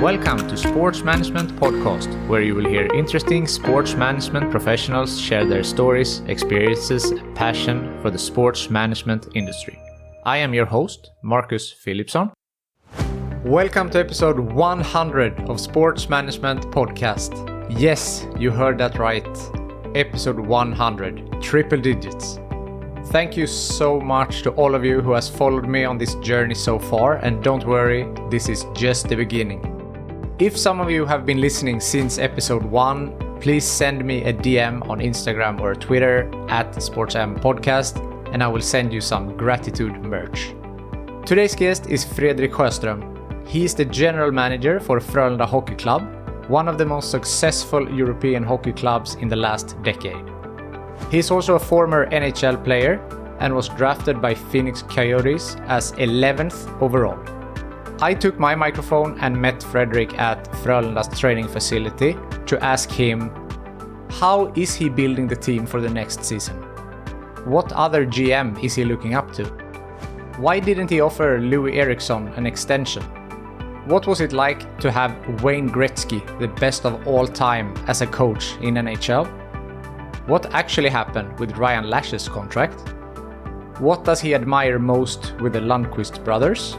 Welcome to Sports Management Podcast, where you will hear interesting sports management professionals share their stories, experiences, and passion for the sports management industry. I am your host, Marcus Philipsson. Welcome to episode 100 of Sports Management Podcast. Yes, you heard that right. Episode 100, triple digits. Thank you so much to all of you who has followed me on this journey so far, and don't worry, this is just the beginning. If some of you have been listening since episode 1, please send me a DM on Instagram or Twitter at SportsM Podcast, and I will send you some gratitude merch. Today's guest is Fredrik Sjöström. He is the general manager for Frölunda Hockey Club, one of the most successful European hockey clubs in the last decade. He is also a former NHL player and was drafted by Phoenix Coyotes as 11th overall. I took my microphone and met Fredrik at Frölunda's training facility to ask him, how is he building the team for the next season? What other GM is he looking up to? Why didn't he offer Loui Eriksson an extension? What was it like to have Wayne Gretzky, the best of all time, as a coach in NHL? What actually happened with Ryan Lasch's contract? What does he admire most with the Lundqvist brothers?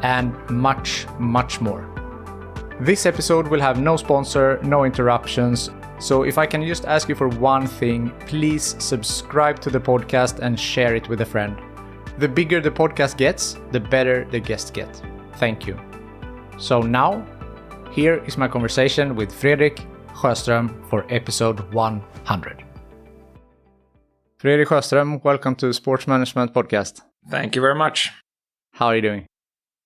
And much, much more. This episode will have no sponsor, no interruptions, so if I can just ask you for one thing, please subscribe to the podcast and share it with a friend. The bigger the podcast gets, the better the guests get. Thank you. So now, here is my conversation with Fredrik Sjöström for episode 100. Fredrik Sjöström, welcome to Sports Management Podcast. Thank you very much. How are you doing?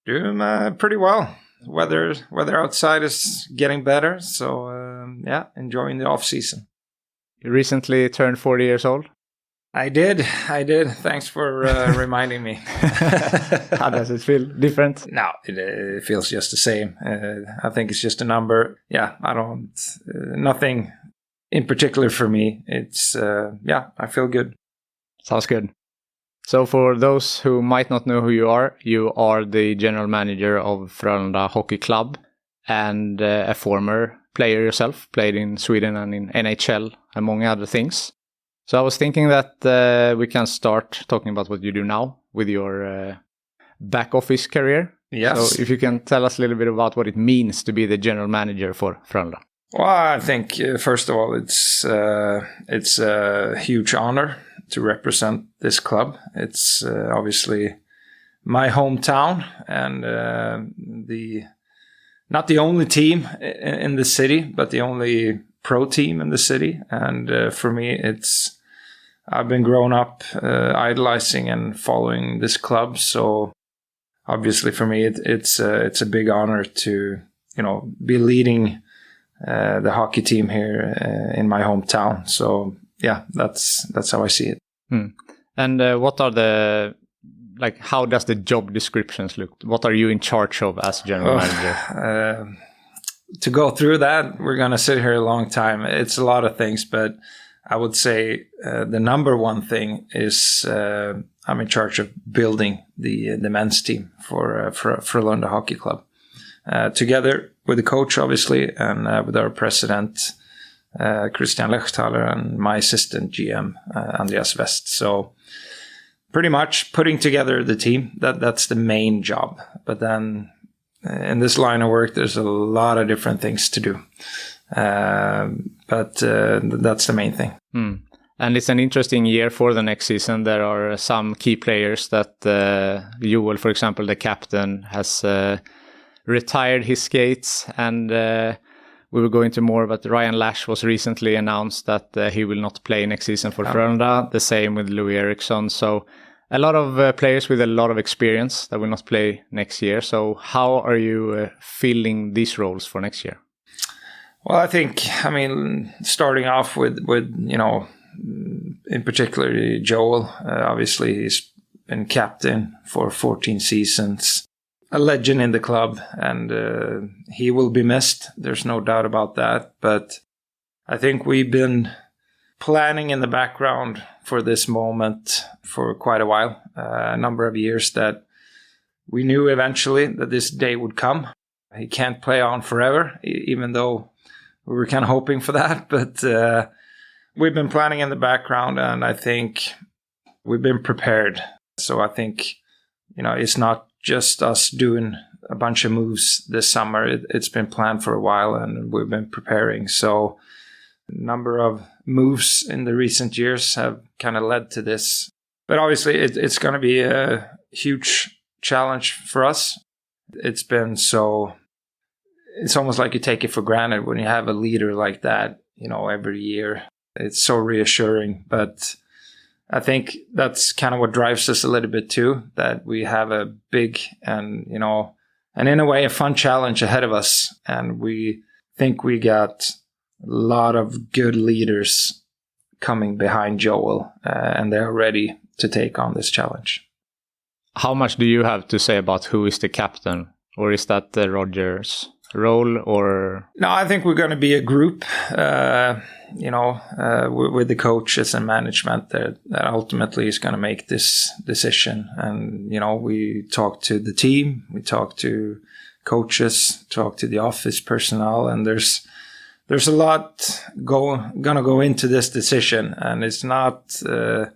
Doing pretty well. Weather outside is getting better, so enjoying the off season. You recently turned 40 years old? I did. Thanks for reminding me. How does it feel? Different? No, it feels just the same. I think it's just a number. Yeah, I don't. Nothing in particular for me. It's I feel good. Sounds good. So for those who might not know who you are the general manager of Frölunda Hockey Club and a former player yourself, played in Sweden and in NHL, among other things. So I was thinking that we can start talking about what you do now with your back office career. Yes. So if you can tell us a little bit about what it means to be the general manager for Frölunda. Well, I think first of all, it's a huge honor to represent this club. It's obviously my hometown and not the only team in the city, but the only pro team in the city. And for me, I've been grown up idolizing and following this club. So obviously for me, it's a big honor to be leading the hockey team here in my hometown. So yeah, that's how I see it. And what are how does the job descriptions look? What are you in charge of as general manager? To go through that, we're going to sit here a long time. It's a lot of things, but I would say the number one thing is I'm in charge of building the men's team for Frölunda Hockey Club. Together with the coach, obviously, and with our president, Christian Lechthaler, and my assistant GM, Andreas West. So pretty much putting together the team, that's the main job. But then in this line of work, there's a lot of different things to do. But that's the main thing. And it's an interesting year for the next season. There are some key players that Joel, for example, the captain, has retired his skates, and we will go into more, but Ryan Lasch was recently announced that he will not play next season for Frölunda. The same with Loui Eriksson. So a lot of players with a lot of experience that will not play next year. So how are you filling these roles for next year? Well, I mean, starting off with in particular Joel. Obviously, he's been captain for 14 seasons. A legend in the club, and he will be missed. There's no doubt about that. But I think we've been planning in the background for this moment for quite a while, a number of years, that we knew eventually that this day would come. he can't play on forever, even though we were kind of hoping for that. But we've been planning in the background, and I think we've been prepared. So I think, it's not just us doing a bunch of moves this summer. It's been planned for a while, and we've been preparing. So a number of moves in the recent years have kind of led to this. But obviously, it's going to be a huge challenge for us. It's been so... It's almost like you take it for granted when you have a leader like that, every year. It's so reassuring. But I think that's kind of what drives us a little bit too, that we have a big and in a way a fun challenge ahead of us. And we think we got a lot of good leaders coming behind Joel, and they're ready to take on this challenge. How much do you have to say about who is the captain? Or is that Rodgers' role? Or no, I think we're going to be a group, with the coaches and management that ultimately is going to make this decision. And, we talk to the team, we talk to coaches, talk to the office personnel, and there's a lot going to go into this decision. And it's not a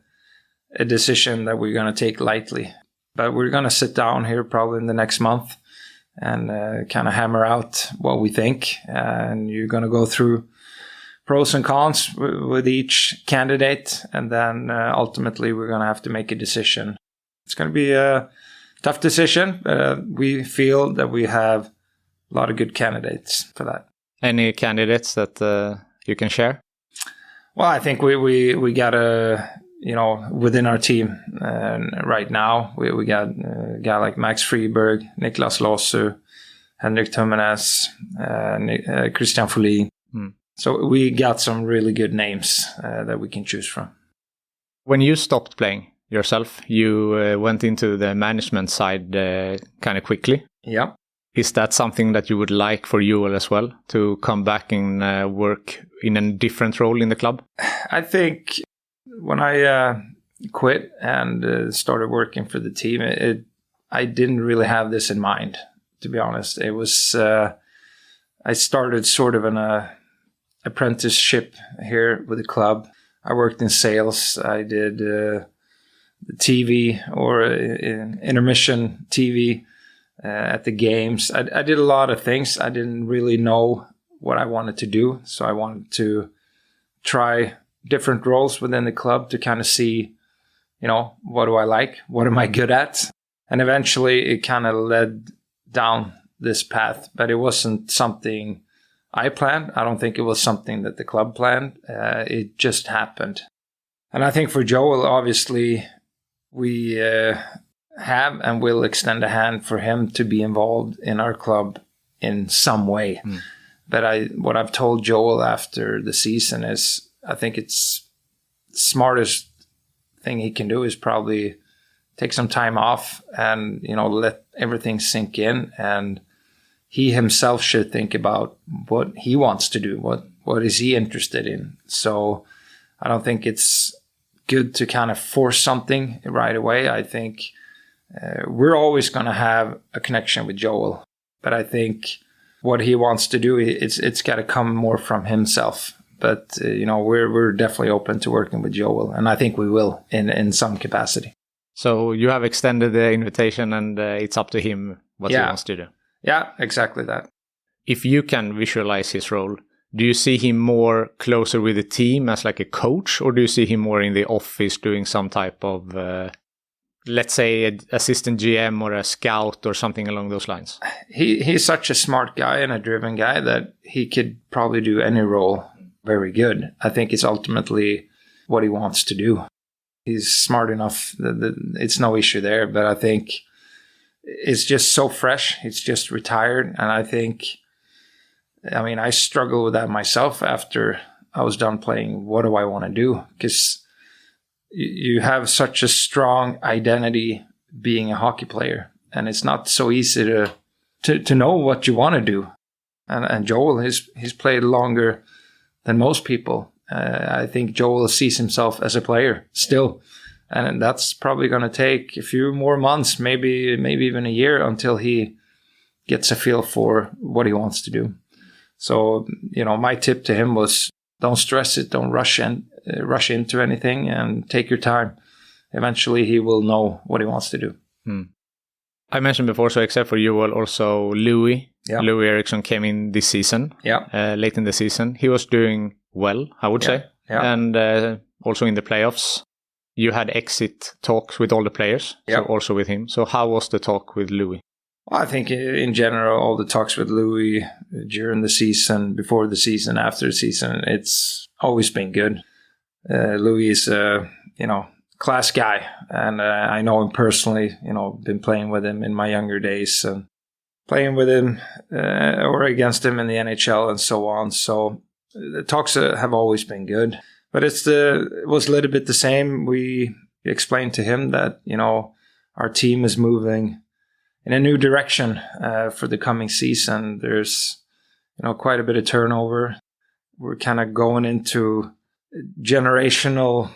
decision that we're going to take lightly. But we're going to sit down here probably in the next month and kind of hammer out what we think. And you're going to go through pros and cons with each candidate. And then ultimately, we're going to have to make a decision. It's going to be a tough decision, but we feel that we have a lot of good candidates for that. Any candidates that you can share? Well, I think we got a... within our team right now, we got a guy like Max Friberg, Niklas Lossu, Henrik Tummenes, Christian Folin. So we got some really good names that we can choose from. When you stopped playing yourself, you went into the management side kind of quickly. Yeah. Is that something that you would like for you as well, to come back and work in a different role in the club? I think... When I quit and started working for the team, I didn't really have this in mind, to be honest. It was I started sort of an apprenticeship here with the club. I worked in sales. I did the TV or intermission TV at the games. I did a lot of things. I didn't really know what I wanted to do, so I wanted to try different roles within the club to kind of see, what do I like? What am I good at? And eventually it kind of led down this path, but it wasn't something I planned. I don't think it was something that the club planned. It just happened. And I think for Joel, obviously, we have and will extend a hand for him to be involved in our club in some way. But what I've told Joel after the season is, I think it's smartest thing he can do is probably take some time off and, let everything sink in. And he himself should think about what he wants to do. What is he interested in? So I don't think it's good to kind of force something right away. I think we're always going to have a connection with Joel. But I think what he wants to do, it's got to come more from himself. But, we're definitely open to working with Joel, and I think we will in some capacity. So you have extended the invitation, and it's up to him what he wants to do. Yeah, exactly that. If you can visualize his role, do you see him more closer with the team as like a coach, or do you see him more in the office doing some type of, let's say, an assistant GM or a scout or something along those lines? He's such a smart guy and a driven guy that he could probably do any role very good. I think it's ultimately what he wants to do. He's smart enough that it's no issue there, but I think it's just so fresh. It's just retired. And I struggle with that myself after I was done playing. What do I want to do? Because you have such a strong identity being a hockey player, and it's not so easy to know what you want to do. And Joel, he's played longer than most people. I think Joel sees himself as a player still. And that's probably going to take a few more months, maybe even a year until he gets a feel for what he wants to do. So, my tip to him was don't stress it, don't rush into anything, and take your time. Eventually, he will know what he wants to do. I mentioned before, so except for you, also Loui Eriksson came in this season, late in the season. He was doing well, I would say. Yeah. And also in the playoffs, you had exit talks with all the players, so also with him. So how was the talk with Loui? Well, I think in general, all the talks with Loui during the season, before the season, after the season, it's always been good. Loui is a, class guy, and I know him personally, been playing with him in my younger days and playing with him or against him in the NHL and so on. So the talks have always been good. But it was a little bit the same. We explained to him that, our team is moving in a new direction for the coming season. There's, quite a bit of turnover. We're kind of going into generational,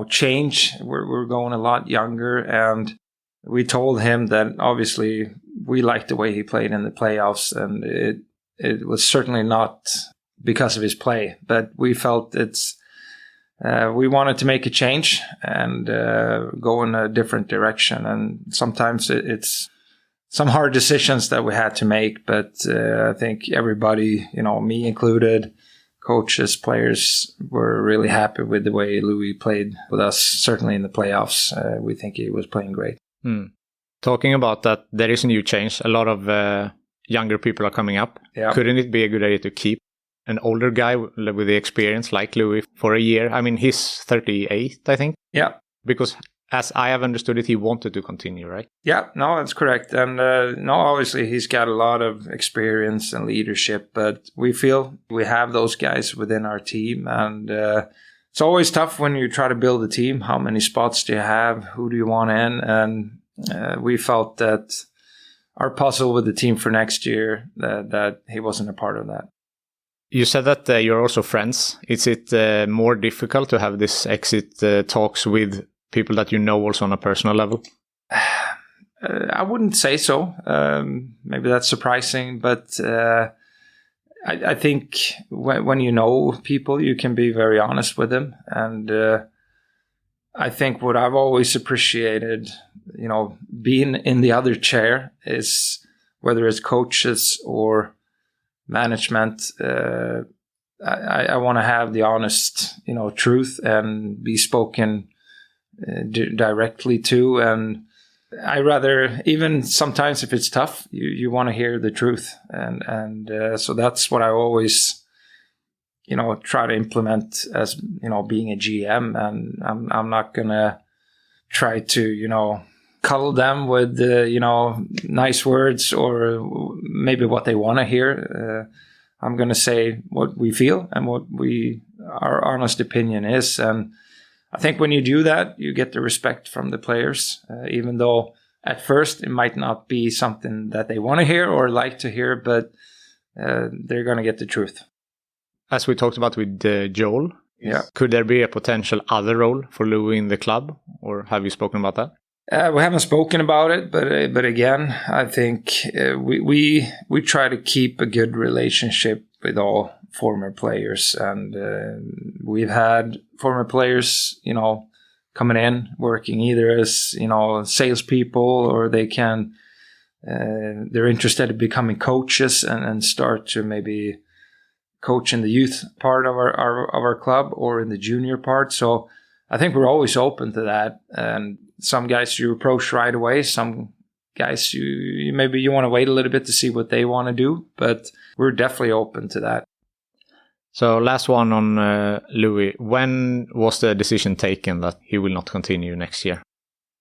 change. We're going a lot younger. And we told him that obviously we liked the way he played in the playoffs. And it was certainly not because of his play, but we felt we wanted to make a change and go in a different direction. And sometimes it's some hard decisions that we had to make, but I think everybody, me included, coaches, players, were really happy with the way Loui played with us, certainly in the playoffs. We think he was playing great. Talking about that, there is a new change. A lot of younger people are coming up. Yeah. Couldn't it be a good idea to keep an older guy with the experience like Loui for a year? I mean, he's 38, I think. Yeah. Because as I have understood it, he wanted to continue, right? Yeah, no, that's correct. And obviously he's got a lot of experience and leadership, but we feel we have those guys within our team. And it's always tough when you try to build a team. How many spots do you have? Who do you want in? And we felt that our puzzle with the team for next year, that he wasn't a part of that. You said that you're also friends. Is it more difficult to have this exit talks with people that you know also on a personal level? I wouldn't say so. Maybe that's surprising, but I think when you know people, you can be very honest with them. And I think what I've always appreciated, being in the other chair, is whether it's coaches or management, I want to have the honest, truth and be spoken directly to. And I rather, even sometimes if it's tough, you want to hear the truth. And so that's what I always, try to implement as, being a GM. And I'm not going to try to, cuddle them with, nice words or maybe what they want to hear. I'm going to say what we feel and what our honest opinion is. And I think when you do that, you get the respect from the players, even though at first it might not be something that they want to hear or like to hear, but they're going to get the truth. As we talked about with Joel, yeah. Could there be a potential other role for Loui in the club, or have you spoken about that? We haven't spoken about it, but again, I think we try to keep a good relationship with all former players, and we've had former players, coming in working either as salespeople, or they're interested in becoming coaches and start to maybe coach in the youth part of our club or in the junior part. So I think we're always open to that. And some guys you approach right away. Some guys you maybe want to wait a little bit to see what they want to do. But we're definitely open to that. So last one on Loui. When was the decision taken that he will not continue next year?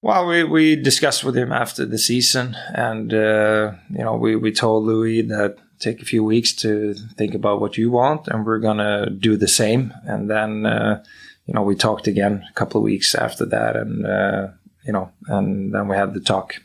Well, we discussed with him after the season, and we told Loui that take a few weeks to think about what you want, and we're gonna do the same. And then we talked again a couple of weeks after that, and and then we had the talk.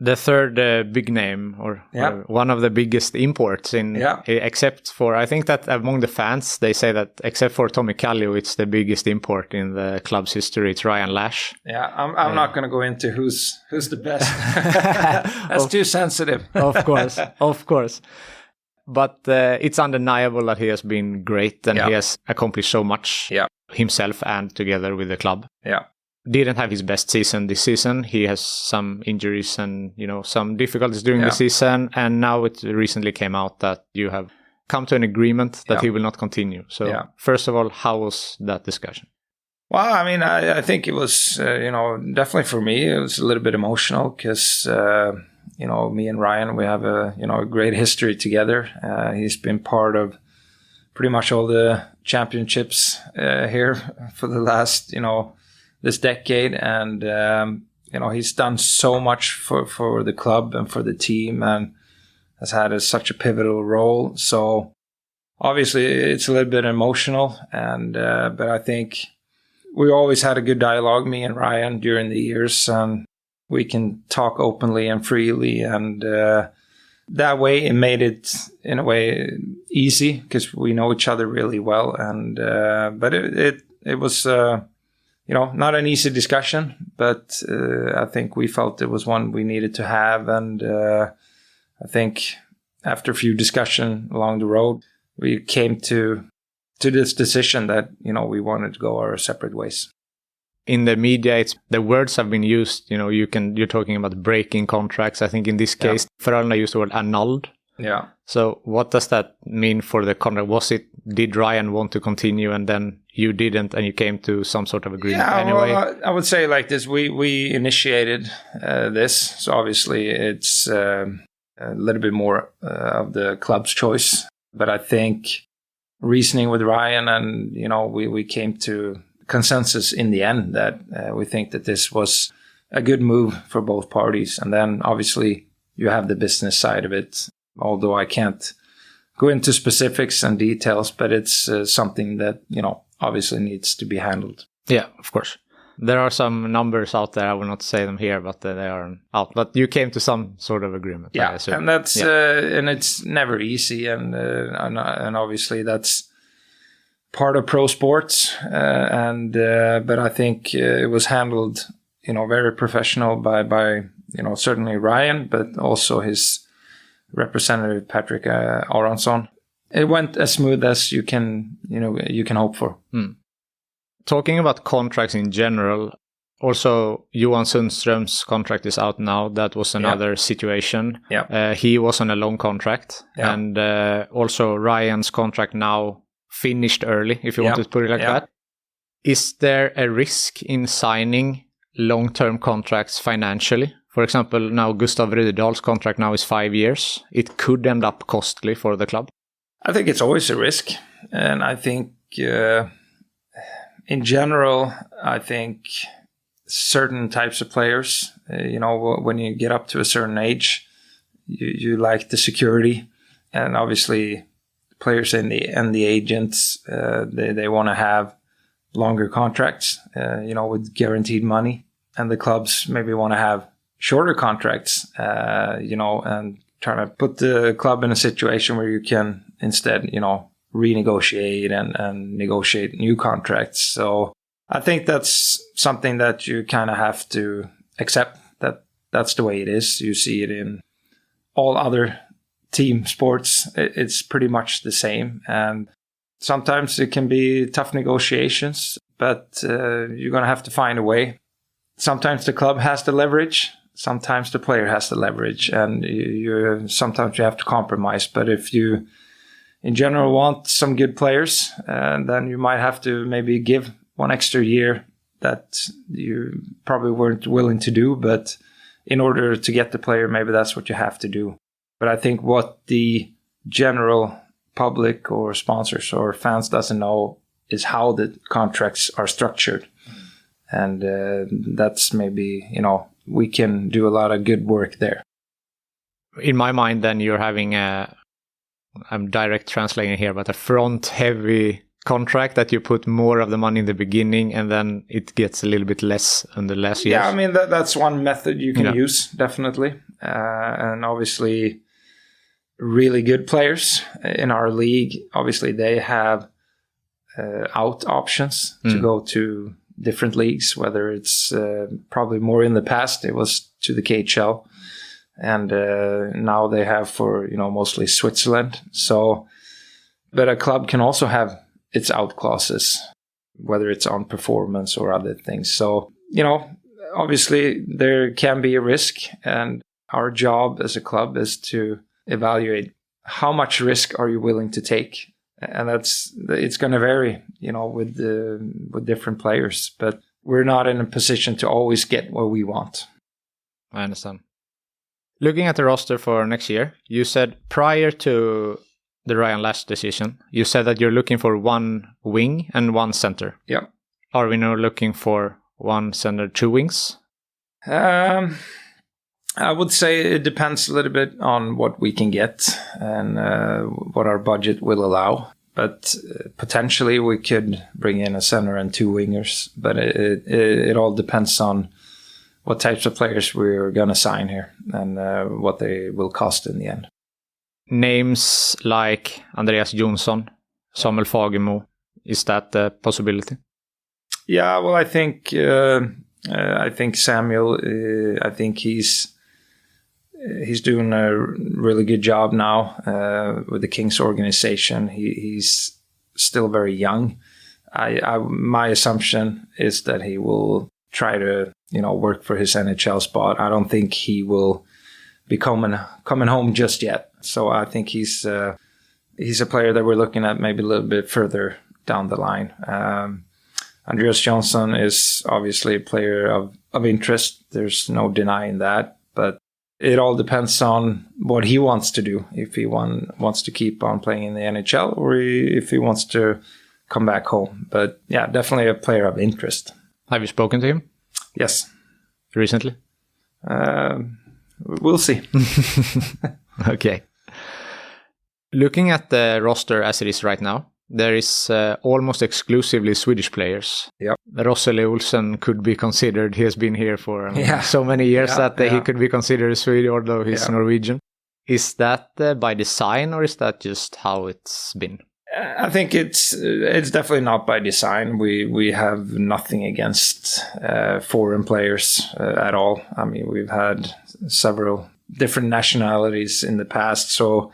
The third big name, or one of the biggest imports except for, I think that among the fans, they say that except for Tommy Kallio, it's the biggest import in the club's history. It's Ryan Lasch. Yeah, I'm not going to go into who's the best. That's too sensitive. Of course. But it's undeniable that he has been great and he has accomplished so much himself and together with the club. Yeah. Didn't have his best season this season. He has some injuries and, some difficulties during the season. And now it recently came out that you have come to an agreement that he will not continue. So first of all, how was that discussion? Well, I mean, I think it was, definitely for me, it was a little bit emotional because, me and Ryan, we have a great history together. He's been part of pretty much all the championships here for the last, this decade, and he's done so much for the club and for the team, and has had such a pivotal role. So obviously it's a little bit emotional, and but I think we always had a good dialogue, me and Ryan, during the years, and we can talk openly and freely, and that way it made it in a way easy because we know each other really well, and but it was. Not an easy discussion, but I think we felt it was one we needed to have. And I think after a few discussions along the road, we came to this decision that, we wanted to go our separate ways. In the media, the words have been used, you're talking about breaking contracts. I think in this case, Frölunda used the word annulled. Yeah. So what does that mean for the contract? Did Ryan want to continue and then you didn't and you came to some sort of agreement anyway? Well, I would say like this, we initiated this. So obviously it's a little bit more of the club's choice. But I think reasoning with Ryan and, we came to consensus in the end that we think that this was a good move for both parties. And then obviously you have the business side of it. Although I can't go into specifics and details, but it's something that, obviously needs to be handled. Yeah, of course. There are some numbers out there. I will not say them here, but they are out. But you came to some sort of agreement. Yeah, and that's and it's never easy, and obviously that's part of pro sports. But I think it was handled, very professional by certainly Ryan, but also his representative Patrick Aransson. It went as smooth as you can hope for. Talking about contracts in general, also Johan Sundström's contract is out now. That was another situation. Yeah. He was on a long contract, and also Ryan's contract now finished early, if you want to put it like that. Is there a risk in signing long-term contracts financially? For example, now Gustav Rydahl's contract now is 5 years. It could end up costly for the club. I think it's always a risk. And I think in general, I think certain types of players, when you get up to a certain age, you like the security. And obviously players and the agents, they want to have longer contracts, with guaranteed money. And the clubs maybe want to have shorter contracts, and trying to put the club in a situation where you can instead, renegotiate and negotiate new contracts. So I think that's something that you kind of have to accept, that that's the way it is. You see it in all other team sports. It's pretty much the same. And sometimes it can be tough negotiations, but you're going to have to find a way. Sometimes the club has the leverage. Sometimes the player has the leverage, and sometimes you have to compromise. But if you, in general, want some good players, then you might have to maybe give one extra year that you probably weren't willing to do. But in order to get the player, maybe that's what you have to do. But I think what the general public or sponsors or fans doesn't know is how the contracts are structured. And that's maybe, we can do a lot of good work there. In my mind, then you're having I'm direct translating here, but a front-heavy contract that you put more of the money in the beginning and then it gets a little bit less in the last years? Yeah, I mean, that's one method you can use, definitely. And obviously, really good players in our league, obviously, they have out options to go to different leagues, whether it's probably more in the past, it was to the KHL. And now they have for, mostly Switzerland. So, but a club can also have its out clauses, whether it's on performance or other things. So, obviously there can be a risk, and our job as a club is to evaluate how much risk are you willing to take. And it's going to vary, with different players, but we're not in a position to always get what we want. I understand. Looking at the roster for next year, you said prior to the Ryan Lasch decision, you said that you're looking for one wing and one center. Yeah. Are we now looking for one center, two wings? I would say it depends a little bit on what we can get and what our budget will allow. But potentially we could bring in a center and two wingers. But it all depends on what types of players we're going to sign here and what they will cost in the end. Names like Andreas Jonsson, Samuel Fagemo, is that a possibility? Yeah, well, I think Samuel. I think he's doing a really good job now with the Kings organization. He's still very young. My assumption is that he will try to work for his NHL spot. I don't think he will be coming home just yet. So I think he's a player that we're looking at maybe a little bit further down the line. Andreas Jonsson is obviously a player of interest. There's no denying that. But it all depends on what he wants to do. If he wants to keep on playing in the NHL or if he wants to come back home. But yeah, definitely a player of interest. Have you spoken to him? Yes. Recently? We'll see. Okay. Looking at the roster as it is right now, there is almost exclusively Swedish players. Yep. Rossele Olsen could be considered. He has been here for so many years that he could be considered a Swede, although he's Norwegian. Is that by design, or is that just how it's been? I think it's definitely not by design. We have nothing against foreign players at all. I mean, we've had several different nationalities in the past, so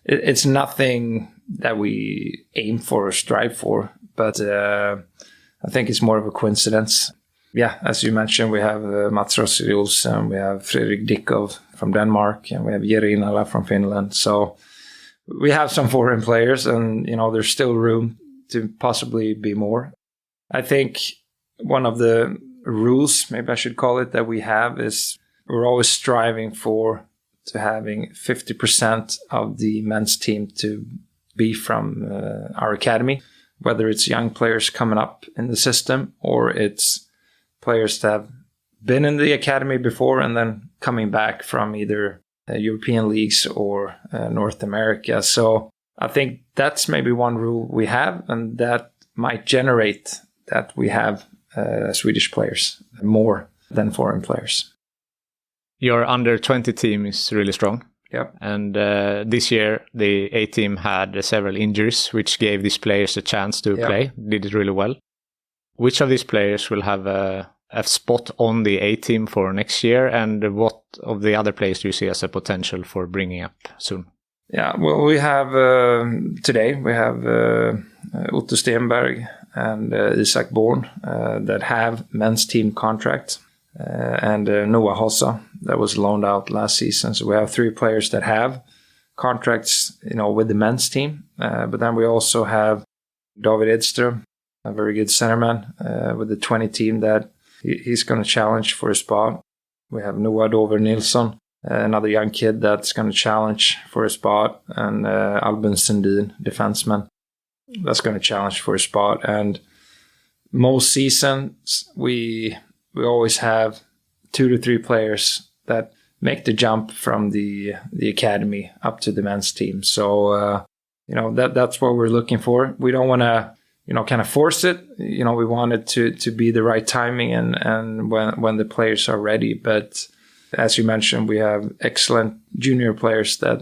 it's nothing that we aim for or strive for. But I think it's more of a coincidence. Yeah, as you mentioned, we have Mats Rossele Olsen, we have Fredrik Dickov from Denmark, and we have Jere Inala from Finland. So we have some foreign players, and there's still room to possibly be more. I think one of the rules, maybe I should call it, that we have is we're always striving to having 50% of the men's team to be from our academy, whether it's young players coming up in the system or it's players that have been in the academy before and then coming back from either European leagues or North America. So I think that's maybe one rule we have, and that might generate that we have Swedish players more than foreign players. Your under-20 team is really strong. Yep. And this year, the A team had several injuries, which gave these players a chance to play. Did it really well. Which of these players will have a spot on the A team for next year? And what of the other players do you see as a potential for bringing up soon? Yeah, well, we have today, we have Otto Stenberg and Isak Born that have men's team contracts. And Noah Hossa that was loaned out last season. So we have 3 players that have contracts, with the men's team. But then we also have David Edström, a very good centerman with the 20 team that he's going to challenge for a spot. We have Noah Dover Nilsson, another young kid that's going to challenge for a spot, and Albin Sundin, defenseman, that's going to challenge for a spot. And most seasons we always have 2 to 3 players that make the jump from the academy up to the men's team. So, that's what we're looking for. We don't want to kind of force it. We want it to be the right timing and when the players are ready. But as you mentioned, we have excellent junior players that,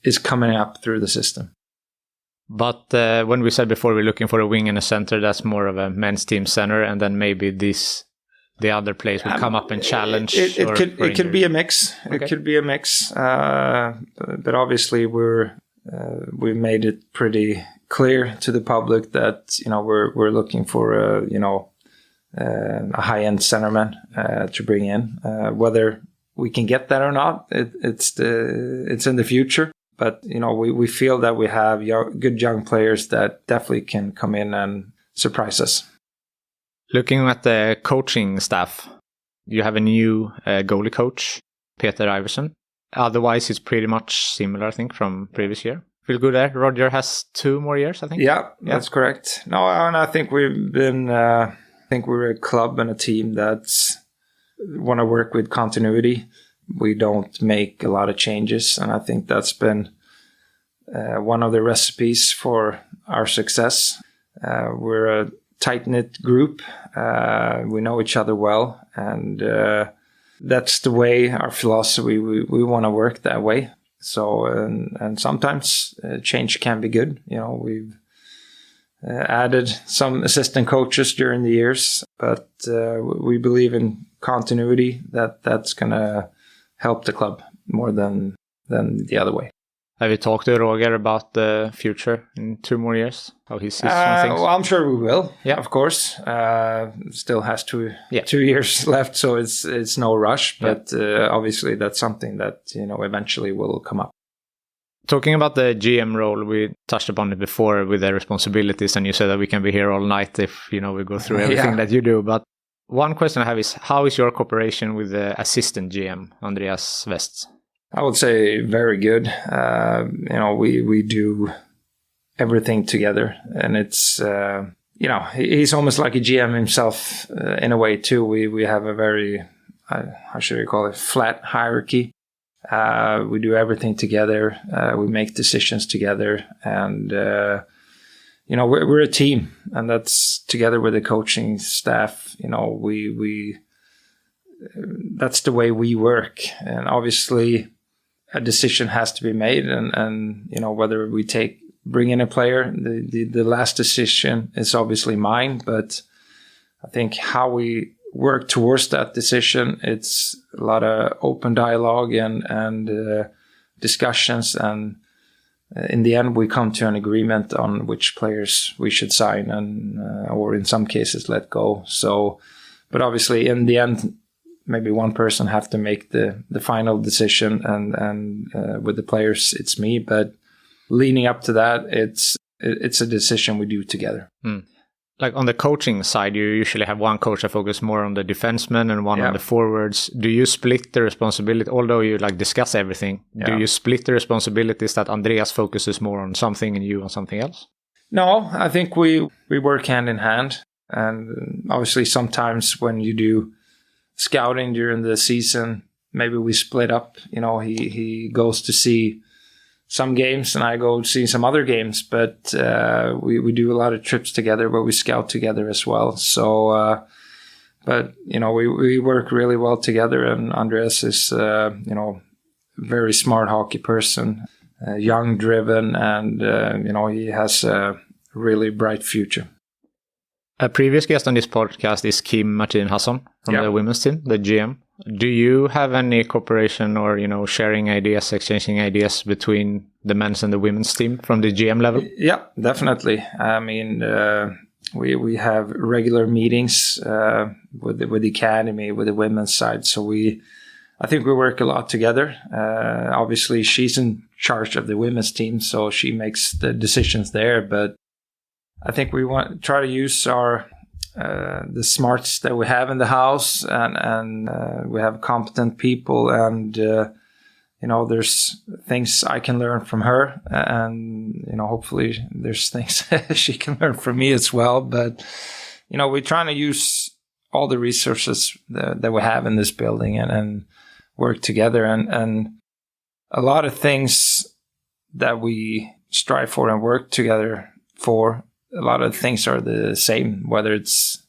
is coming up through the system. But when we said before we're looking for a wing and a center, that's more of a men's team center, and then maybe the other players will come up and challenge. It could be a mix. Okay. It could be a mix. But obviously we've made it pretty clear to the public that we're looking for a high-end centerman to bring in. Whether we can get that or not, it's in the future. But we feel that we have good young players that definitely can come in and surprise us. Looking at the coaching staff, you have a new goalie coach, Peter Iverson. Otherwise, it's pretty much similar, I think, from previous year. Feel good there. Roger has 2 more years, I think. Yeah, that's correct. No, and I think we've been. I think we're a club and a team that's want to work with continuity. We don't make a lot of changes, and I think that's been one of the recipes for our success. We're a tight-knit group. We know each other well, and that's the way, our philosophy. We want to work that way. So, and sometimes change can be good. We've added some assistant coaches during the years, but we believe in continuity. That's going to help the club more than the other way. Have you talked to Roger about the future in 2 more years? How he sees some things? Well, I'm sure we will. Yeah, of course. Still has 2 years left, so it's no rush. But obviously, that's something that eventually will come up. Talking about the GM role, we touched upon it before with the responsibilities, and you said that we can be here all night if we go through everything that you do. But one question I have is, how is your cooperation with the assistant GM, Andreas West? I would say very good. We do everything together, and it's he's almost like a GM himself in a way too. We have a very how should I call it, flat hierarchy. We do everything together. We make decisions together, and we're a team, and that's together with the coaching staff. We that's the way we work, and obviously a decision has to be made, and whether we bring in a player, the last decision is obviously mine, but I think how we work towards that decision, it's a lot of open dialogue and discussions, and in the end we come to an agreement on which players we should sign and or in some cases let go. So, but obviously in the end maybe one person have to make the final decision, and with the players it's me, but leading up to that it's a decision we do together. Like on the coaching side, you usually have one coach that focuses more on the defensemen and one on the forwards. Do you split the responsibility, although you discuss everything? Do you split the responsibilities that Andreas focuses more on something and you on something else? No, I think we work hand in hand, and obviously sometimes when you do scouting during the season, maybe we split up. He goes to see some games and I go see some other games, but we do a lot of trips together where we scout together as well. So, but we work really well together, and Andreas is very smart hockey person, young, driven, and he has a really bright future. A previous guest on this podcast is Kim Martin Hasson from the women's team, the GM. Do you have any cooperation or, sharing ideas, exchanging ideas between the men's and the women's team from the GM level? Yeah, definitely. I mean, we have regular meetings with the academy, with the women's side. So I think we work a lot together. Obviously, she's in charge of the women's team, so she makes the decisions there. But I think we want to try to use our the smarts that we have in the house, and we have competent people, and there's things I can learn from her, and hopefully there's things she can learn from me as well. But we're trying to use all the resources that we have in this building and work together, and a lot of things that we strive for and work together for a lot of things are the same, whether it's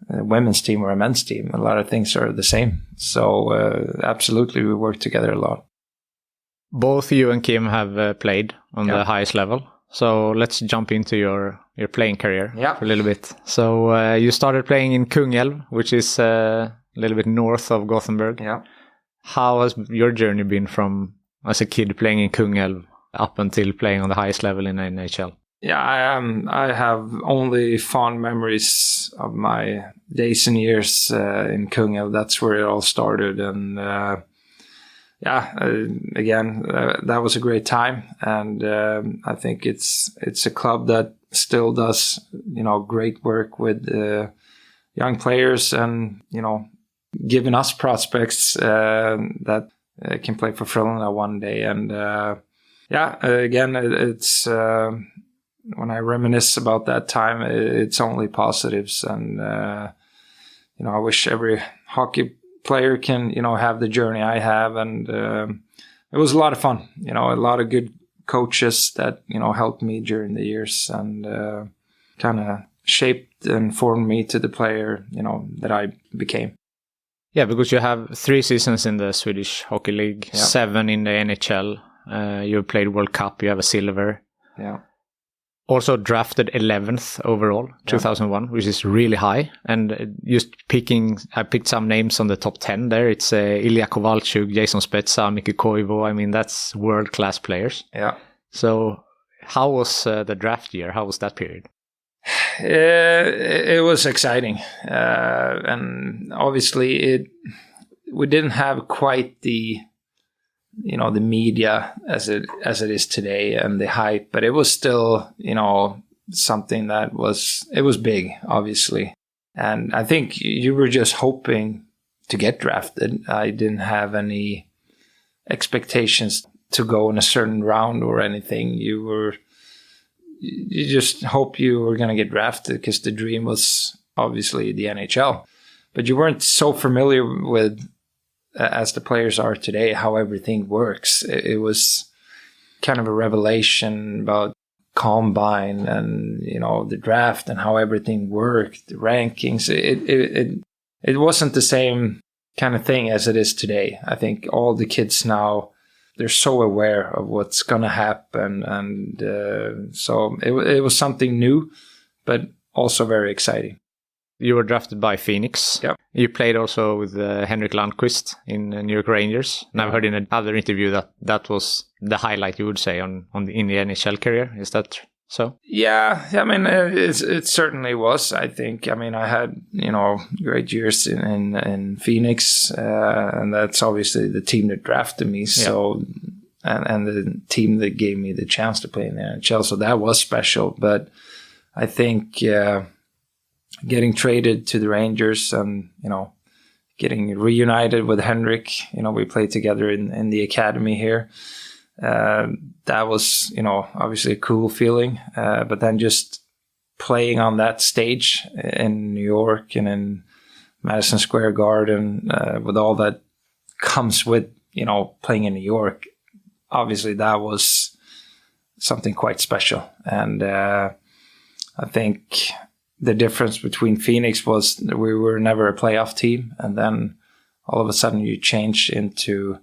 a women's team or a men's team. A lot of things are the same. So absolutely, we work together a lot. Both you and Kim have played on the highest level. So let's jump into your playing career for a little bit. So you started playing in Kungälv, which is a little bit north of Gothenburg. Yeah. How has your journey been from as a kid playing in Kungälv up until playing on the highest level in NHL? Yeah, I have only fond memories of my days and years in Kungälv. That's where it all started. And again, that was a great time. And I think it's a club that still does, great work with young players and, giving us prospects that can play for Frölunda one day. And again, it's when I reminisce about that time, it's only positives. And I wish every hockey player can have the journey I have. And it was a lot of fun. A lot of good coaches that helped me during the years and kind of shaped and formed me to the player that I became. Yeah, because you have 3 seasons in the Swedish Hockey League, 7 in the NHL. You played World Cup. You have a silver. Yeah. Also drafted 11th overall, 2001, which is really high. And I picked some names on the top 10 there. It's Ilya Kovalchuk, Jason Spezza, Mikko Koivu. I mean, that's world-class players. Yeah. So how was the draft year? How was that period? It was exciting. And obviously we didn't have quite the the media as it is today and the hype, but it was still, something that was big, obviously. And I think you were just hoping to get drafted. I didn't have any expectations to go in a certain round or anything. You just hope you were going to get drafted because the dream was obviously the NHL, but you weren't so familiar with, as the players are today, how everything works. It was kind of a revelation about combine and the draft and how everything worked, the rankings. It wasn't the same kind of thing as it is today. I think all the kids now, they're so aware of what's gonna happen, and so it was something new, but also very exciting. You were drafted by Phoenix. Yep. You played also with Henrik Lundqvist in New York Rangers. And I've heard in another interview that was the highlight, you would say, in the NHL career. Is that so? Yeah, I mean, it certainly was. I think. I mean, I had great years in Phoenix, and that's obviously the team that drafted me. So, and the team that gave me the chance to play in the NHL. So that was special. But I think. Getting traded to the Rangers and, getting reunited with Henrik, we played together in the academy here. That was, obviously a cool feeling. But then just playing on that stage in New York and in Madison Square Garden, with all that comes with, playing in New York, obviously that was something quite special. And I think the difference between Phoenix was that we were never a playoff team. And then all of a sudden you change into,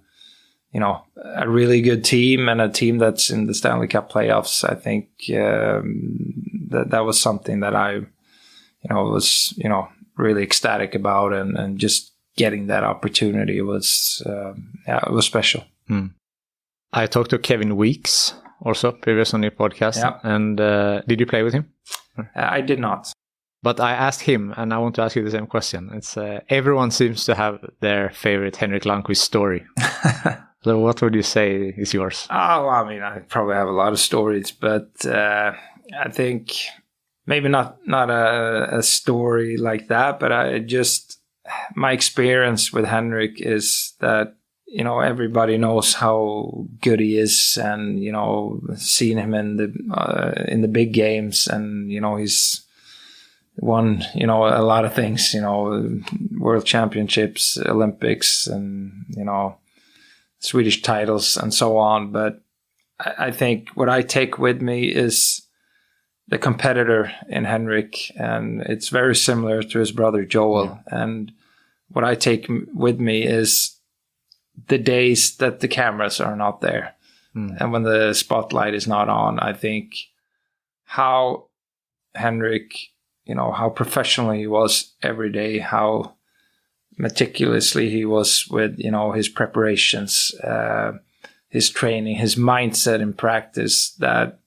a really good team and a team that's in the Stanley Cup playoffs. I think that was something that I, was, really ecstatic about. And just getting that opportunity was, it was special. I talked to Kevin Weeks also previous on your podcast. Yeah. And did you play with him? I did not. But I asked him, and I want to ask you the same question. It's everyone seems to have their favorite Henrik Lundqvist story. So what would you say is yours? Oh, I mean, I probably have a lot of stories, but I think maybe not a story like that, but my experience with Henrik is that, everybody knows how good he is and, seeing him in the big games and, he's won, a lot of things, world championships, Olympics, and, Swedish titles and so on. But I think what I take with me is the competitor in Henrik, and it's very similar to his brother Joel. Yeah. And what I take with me is the days that the cameras are not there. And when the spotlight is not on, I think how Henrik, how professionally he was every day, how meticulously he was with, his preparations, his training, his mindset in practice, that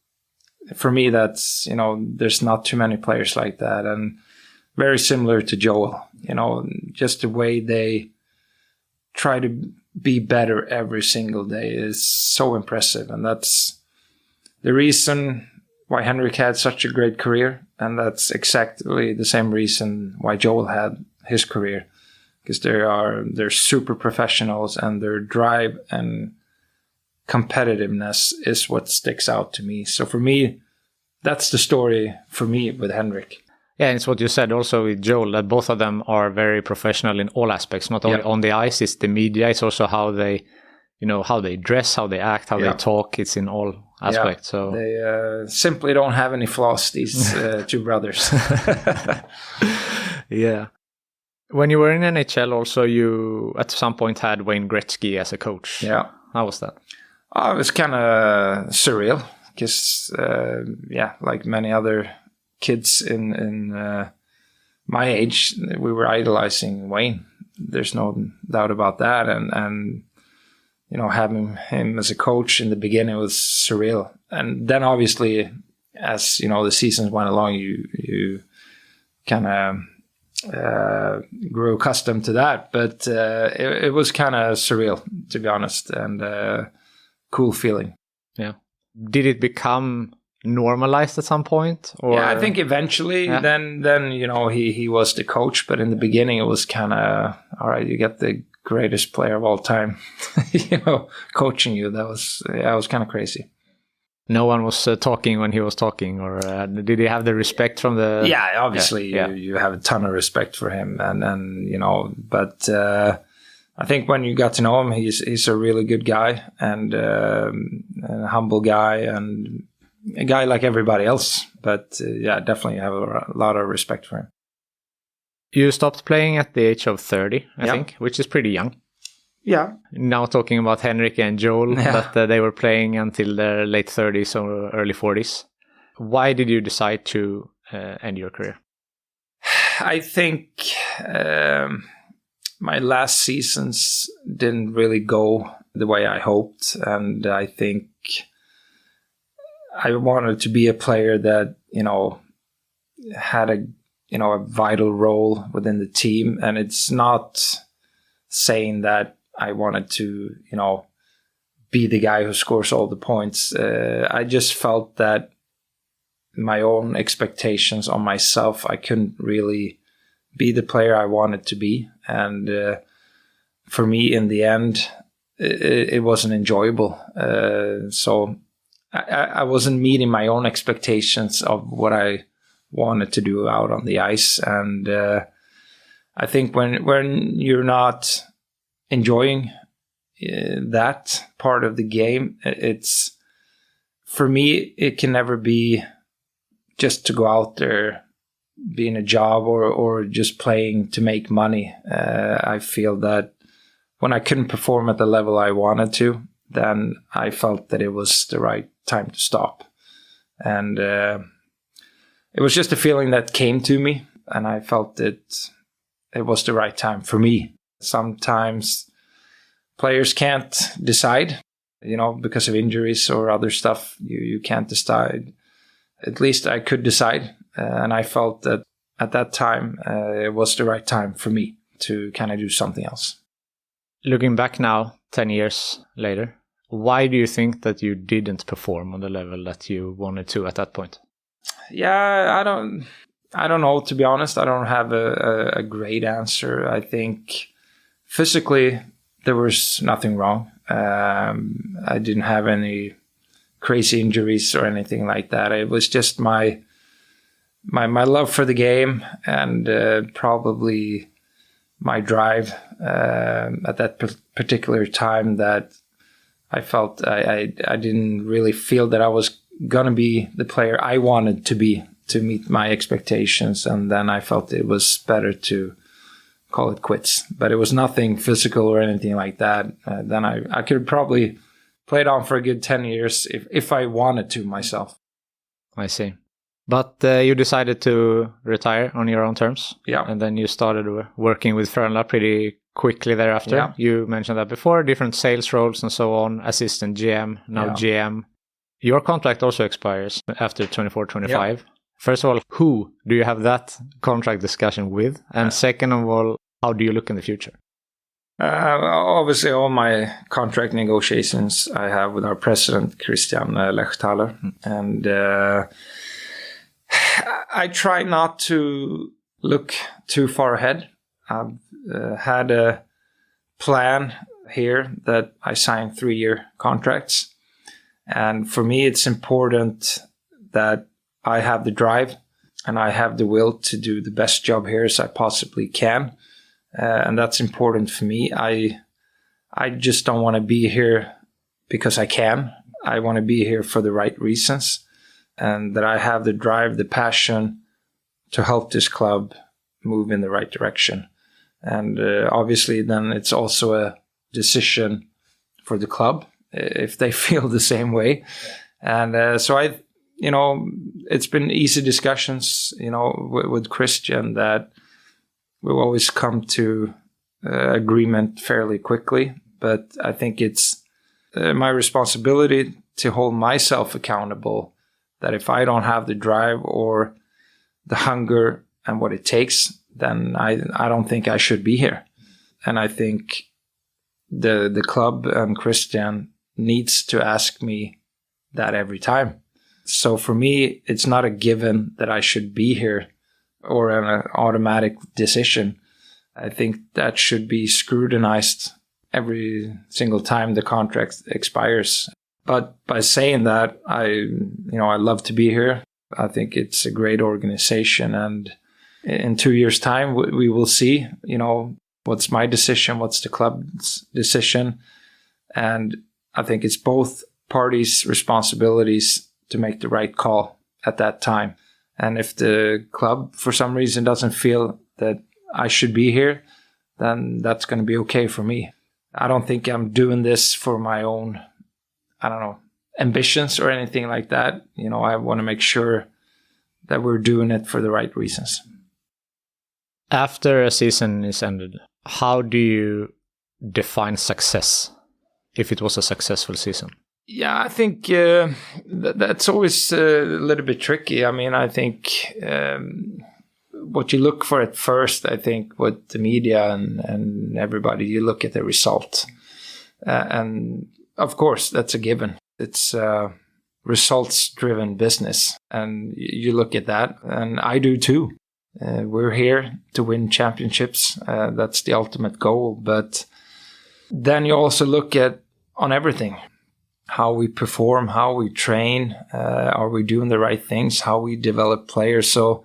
for me, that's, there's not too many players like that. And very similar to Joel, just the way they try to be better every single day is so impressive. And that's the reason why Henrik had such a great career. And that's exactly the same reason why Joel had his career. Because they're super professionals, and their drive and competitiveness is what sticks out to me. So for me, that's the story for me with Henrik. Yeah, and it's what you said also with Joel, that both of them are very professional in all aspects. Not only on the ice, it's the media, it's also how they, how they dress, how they act, how they talk. It's in all aspects. So they simply don't have any flaws, these two brothers. Yeah. When you were in NHL also, you at some point had Wayne Gretzky as a coach. Yeah. How was that? It was kind of surreal because, like many other kids in my age, we were idolizing Wayne. There's no doubt about that. And having him as a coach in the beginning was surreal. And then obviously, as, the seasons went along, you kind of grew accustomed to that, but it was kind of surreal, to be honest, and cool feeling. Yeah. Did it become normalized at some point? Or? Yeah, I think eventually. Yeah. Then he was the coach, but in the beginning it was kind of, all right, you get the greatest player of all time, coaching you. That was kind of crazy. No one was talking when he was talking, or did he have the respect from the... Yeah, obviously you have a ton of respect for him, but I think when you got to know him, he's a really good guy, and a humble guy, and a guy like everybody else. But definitely have a lot of respect for him. You stopped playing at the age of 30, I think, which is pretty young. Yeah. Now talking about Henrik and Joel, that they were playing until their late 30s or early 40s. Why did you decide to end your career? I think my last seasons didn't really go the way I hoped. And I think I wanted to be a player that, had a vital role within the team. And it's not saying that I wanted to, be the guy who scores all the points. I just felt that my own expectations on myself, I couldn't really be the player I wanted to be. And for me, in the end, it wasn't enjoyable. So I wasn't meeting my own expectations of what I wanted to do out on the ice. And I think when you're not enjoying that part of the game, it's, for me, it can never be just to go out there, be in a job or just playing to make money. I feel that when I couldn't perform at the level I wanted to, then I felt that it was the right time to stop. And it was just a feeling that came to me, and I felt it was the right time for me. Sometimes players can't decide, because of injuries or other stuff. You can't decide. At least I could decide. And I felt that at that time, it was the right time for me to kind of do something else. Looking back now, 10 years later, why do you think that you didn't perform on the level that you wanted to at that point? Yeah, I don't know, to be honest. I don't have a great answer. I think physically there was nothing wrong. I didn't have any crazy injuries or anything like that. It was just my love for the game and probably my drive at that particular time that I felt I didn't really feel that I was gonna be the player I wanted to be to meet my expectations, and then I felt it was better to call it quits. But it was nothing physical or anything like that. Then I could probably play it on for a good 10 years if I wanted to myself. I see. But you decided to retire on your own terms. Yeah. And then you started working with Frölunda pretty quickly thereafter. Yeah. You mentioned that before, different sales roles and so on, assistant GM, now GM. Your contract also expires after 24-25. Yeah. First of all, who do you have that contract discussion with? And second of all, how do you look in the future? Obviously, all my contract negotiations I have with our president, Christian Lechtaler. And I try not to look too far ahead. I've had a plan here that I signed 3-year contracts. And for me, it's important that I have the drive and I have the will to do the best job here as I possibly can. And that's important for me. I just don't want to be here because I can. I want to be here for the right reasons, and that I have the drive, the passion to help this club move in the right direction. And obviously then it's also a decision for the club if they feel the same way. And so it's been easy discussions, with Christian, that we'll always come to agreement fairly quickly. But I think it's my responsibility to hold myself accountable, that if I don't have the drive or the hunger and what it takes, then I don't think I should be here. And I think the club and Christian needs to ask me that every time. So for me, it's not a given that I should be here or an automatic decision. I think that should be scrutinized every single time the contract expires. But by saying that, I love to be here. I think it's a great organization, and in 2 years' time, we will see, what's my decision, what's the club's decision. And I think it's both parties' responsibilities to make the right call at that time. And if the club, for some reason, doesn't feel that I should be here, then that's going to be okay for me. I don't think I'm doing this for my own, ambitions or anything like that. I want to make sure that we're doing it for the right reasons. After a season is ended, how do you define success, if it was a successful season? Yeah, I think that's always a little bit tricky. I mean, I think what you look for at first, I think with the media and everybody, you look at the result. And of course, that's a given. It's a results-driven business. And you look at that, and I do too. We're here to win championships. That's the ultimate goal. But then you also look at on everything. How we perform, how we train, are we doing the right things, how we develop players. So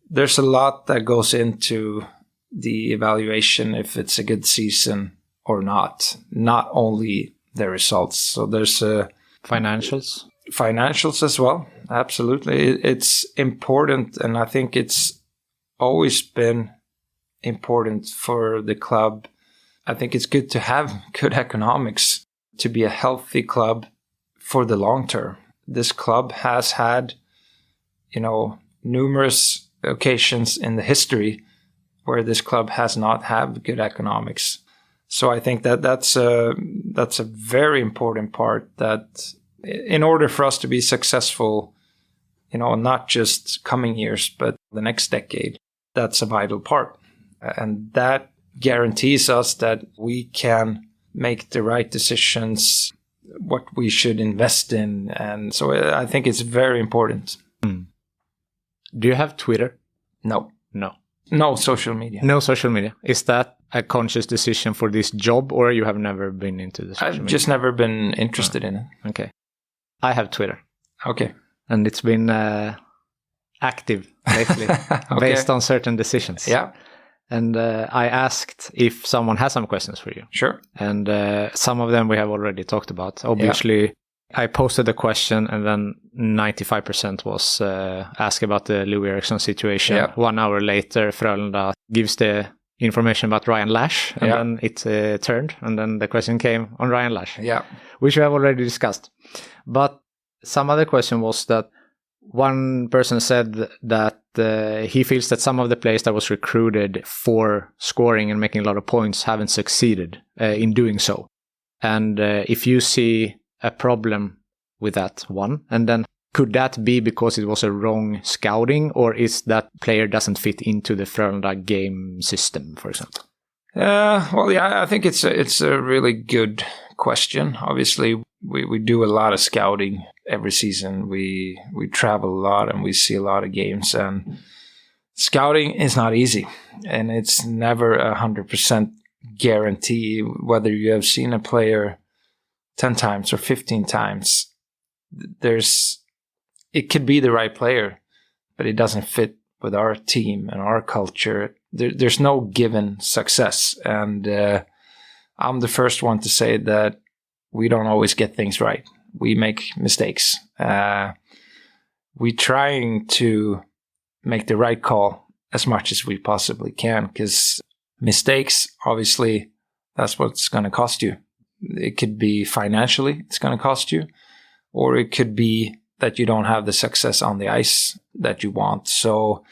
there's a lot that goes into the evaluation if it's a good season or not only the results. So there's financials as well. Absolutely. It's important, and I think it's always been important for the club. I think it's good to have good economics to be a healthy club for the long term. This club has had, numerous occasions in the history where this club has not had good economics. So I think that's a very important part, that in order for us to be successful, not just coming years, but the next decade, that's a vital part. And that guarantees us that we can make the right decisions, what we should invest in. And so I think it's very important. Do you have Twitter? No. No social media. No social media. Is that a conscious decision for this job, or you have never been into the social media? I've just never been interested in it. Okay. I have Twitter. Okay. And it's been active lately, based on certain decisions. Yeah. And I asked if someone has some questions for you. Sure. And some of them we have already talked about. Obviously, I posted the question, and then 95% was asked about the Loui Eriksson situation. Yeah. 1 hour later, Frölunda gives the information about Ryan Lasch, and then it turned, and then the question came on Ryan Lasch, which we have already discussed. But some other question was that one person said that he feels that some of the players that was recruited for scoring and making a lot of points haven't succeeded in doing so. And if you see a problem with that one, and then could that be because it was a wrong scouting, or is that player doesn't fit into the Frölunda game system, for example? I think it's a really good question. Obviously, we do a lot of scouting every season. We travel a lot and we see a lot of games, and scouting is not easy, and it's never 100% guarantee whether you have seen a player 10 times or 15 times. It could be the right player, but it doesn't fit with our team and our culture. There's no given success. And I'm the first one to say that we don't always get things right. We make mistakes. We're trying to make the right call as much as we possibly can, because mistakes, obviously, that's what it's going to cost you. It could be financially, it's going to cost you, or it could be that you don't have the success on the ice that you want. So,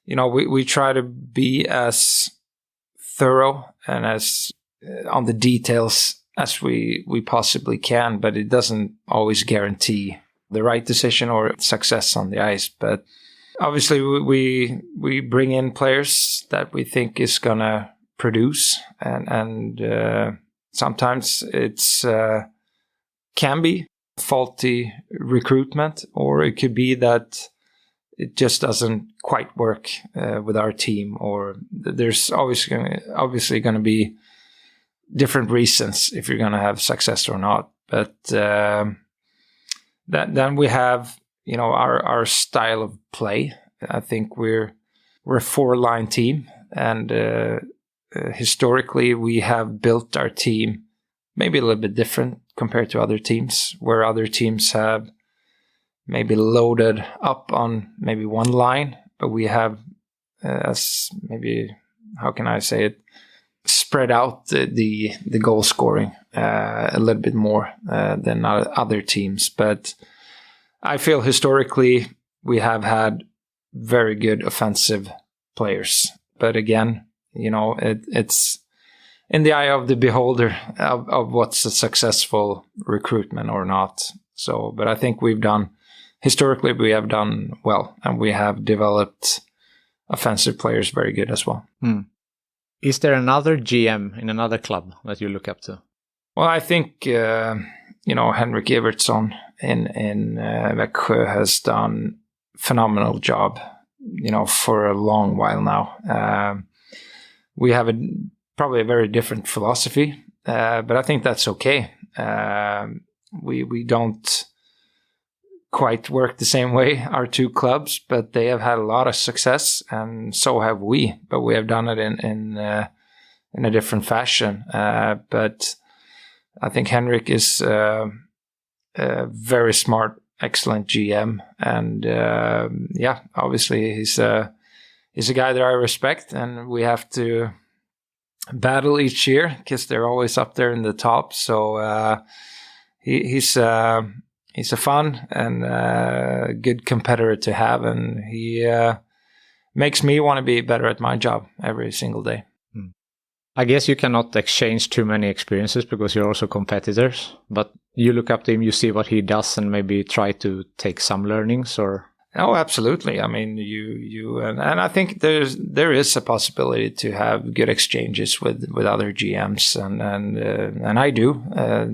we try to be as thorough and as on the details as we possibly can, but it doesn't always guarantee the right decision or success on the ice. But obviously, we bring in players that we think is going to produce, and sometimes it's can be faulty recruitment, or it could be that it just doesn't quite work with our team, or there's obviously going to be different reasons if you're going to have success or not. But then we have our style of play. I think we're a 4-line team, and historically we have built our team maybe a little bit different compared to other teams, where other teams have maybe loaded up on maybe one line, but we have, how can I say it, spread out the goal scoring a little bit more than other teams. But I feel historically we have had very good offensive players. But again, it's in the eye of the beholder of what's a successful recruitment or not. So, but I think historically we have done well, and we have developed offensive players very good as well. Is there another GM in another club that you look up to? Well, I think, Henrik Evertsson in Växjö has done phenomenal job, for a long while now. We have probably a very different philosophy, but I think that's okay. We don't quite work the same way, our two clubs, but they have had a lot of success, and so have we. But we have done it in a different fashion. But I think Henrik is a very smart, excellent GM, and obviously he's a guy that I respect, and we have to battle each year because they're always up there in the top. So he's a fun and good competitor to have, and he makes me want to be better at my job every single day. I guess you cannot exchange too many experiences because you're also competitors, but you look up to him, you see what he does, and maybe try to take some learnings, or... Oh, absolutely. I mean, and I think there is a possibility to have good exchanges with other GMs, and I do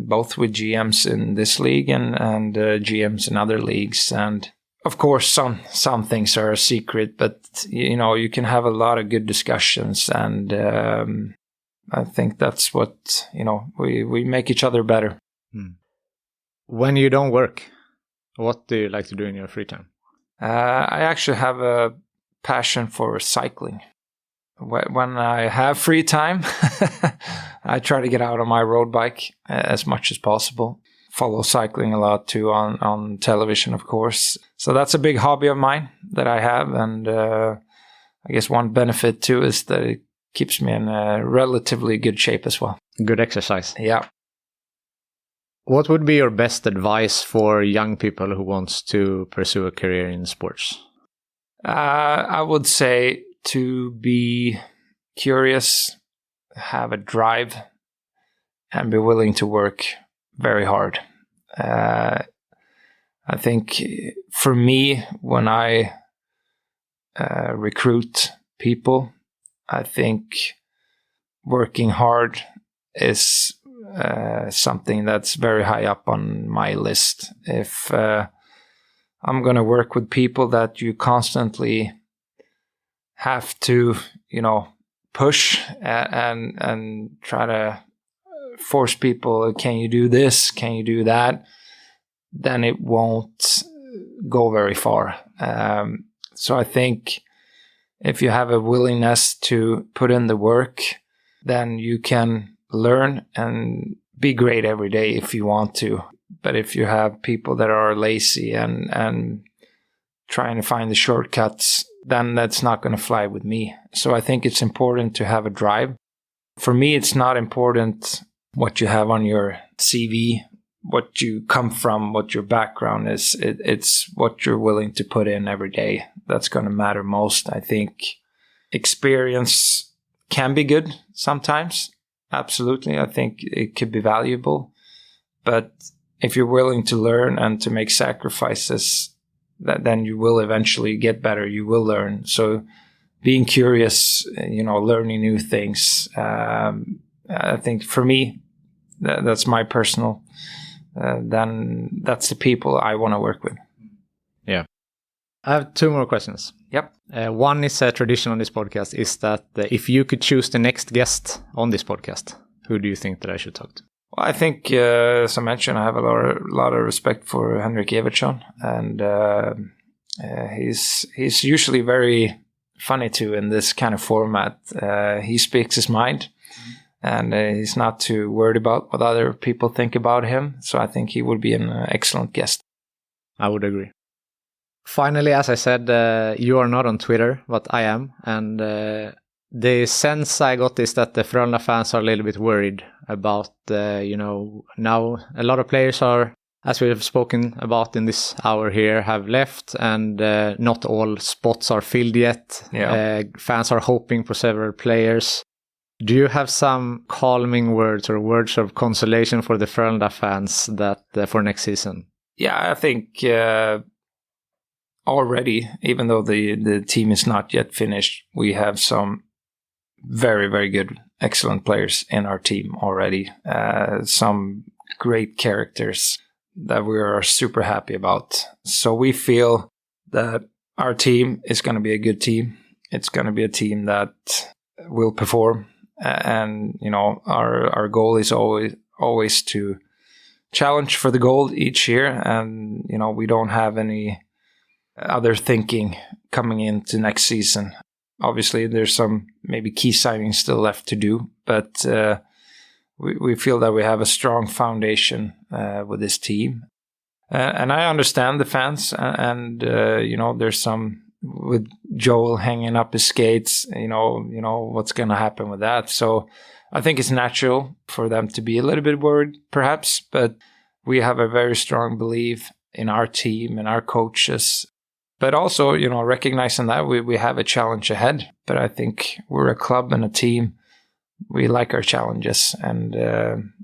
both with GMs in this league and GMs in other leagues. And of course, some things are a secret, but you can have a lot of good discussions, and I think that's what we make each other better. When you don't work, what do you like to do in your free time? I actually have a passion for cycling. When I have free time, I try to get out on my road bike as much as possible. follow cycling a lot too on television, of course. So that's a big hobby of mine that I have. And I guess one benefit too is that it keeps me in a relatively good shape as well. Good exercise. Yeah. What would be your best advice for young people who wants to pursue a career in sports? I would say to be curious, have a drive, and be willing to work very hard. I think for me, when I recruit people, I think working hard is something that's very high up on my list. If I'm going to work with people that you constantly have to, push and try to force people, can you do this? Can you do that? Then it won't go very far. So I think if you have a willingness to put in the work, then you can learn and be great every day if you want to. But if you have people that are lazy and trying to find the shortcuts, then that's not going to fly with me. So I think it's important to have a drive. For me, it's not important what you have on your CV, what you come from, what your background is. It's what you're willing to put in every day that's going to matter most. I think experience can be good sometimes. Absolutely. I think it could be valuable. But if you're willing to learn and to make sacrifices, then you will eventually get better. You will learn. So being curious, learning new things. I think for me, that's my personal, then that's the people I want to work with. Yeah. I have two more questions. Yep. One is a tradition on this podcast is that if you could choose the next guest on this podcast, who do you think that I should talk to? Well, I think, as I mentioned, I have a lot of respect for Fredrik Sjöström, and he's usually very funny too in this kind of format. He speaks his mind, and he's not too worried about what other people think about him. So I think he would be an excellent guest. I would agree. Finally, as I said, you are not on Twitter, but I am, and the sense I got is that the Frölunda fans are a little bit worried about, now a lot of players are, as we have spoken about in this hour here, have left, and not all spots are filled yet. Yeah. Fans are hoping for several players. Do you have some calming words or words of consolation for the Frölunda fans that for next season? Yeah, I think already, even though the team is not yet finished, we have some very, very good, excellent players in our team already. Some great characters that we are super happy about. So we feel that our team is going to be a good team. It's going to be a team that will perform. And, our goal is always to challenge for the gold each year. And, we don't have any other thinking coming into next season. Obviously, there's some maybe key signings still left to do, but we feel that we have a strong foundation with this team. And I understand the fans, and there's some with Joel hanging up his skates, what's going to happen with that. So I think it's natural for them to be a little bit worried, perhaps, but we have a very strong belief in our team and our coaches. But also, recognizing that we have a challenge ahead. But I think we're a club and a team. We like our challenges, and,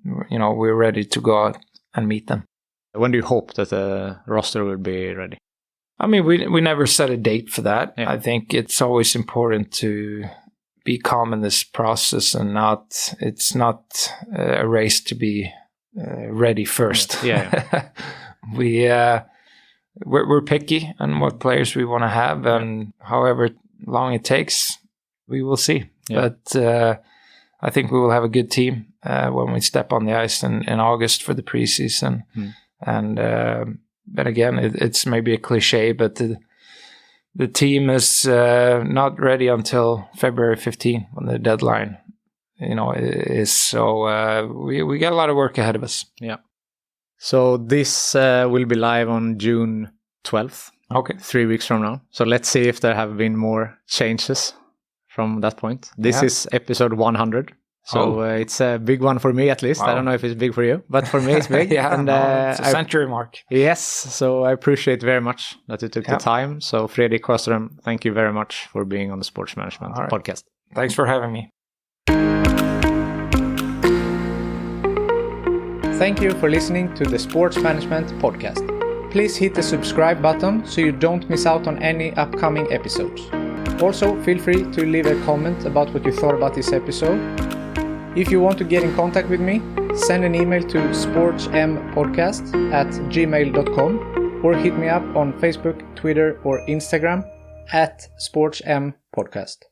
we're ready to go out and meet them. When do you hope that the roster will be ready? I mean, we never set a date for that. Yeah. I think it's always important to be calm in this process, and it's not a race to be ready first. Yeah. We're picky on what players we want to have, and however long it takes, we will see. Yeah. But I think we will have a good team when we step on the ice in August for the preseason. And but again, it's maybe a cliche, but the team is not ready until February 15 when the deadline, is. So we got a lot of work ahead of us. Yeah. So this will be live on June 12th. Okay. 3 weeks from now. So let's see if there have been more changes from that point. This is episode 100. So it's a big one for me, at least. Wow. I don't know if it's big for you, but for me it's big. It's a century mark. Yes. So I appreciate very much that you took the time. So Fredrik Sjöström, thank you very much for being on the Sports Management podcast. Thanks for having me. Thank you for listening to the Sports Management podcast. Please hit the subscribe button so you don't miss out on any upcoming episodes. Also, feel free to leave a comment about what you thought about this episode. If you want to get in contact with me, send an email to sportsmpodcast@gmail.com or hit me up on Facebook, Twitter or Instagram @sportsmpodcast.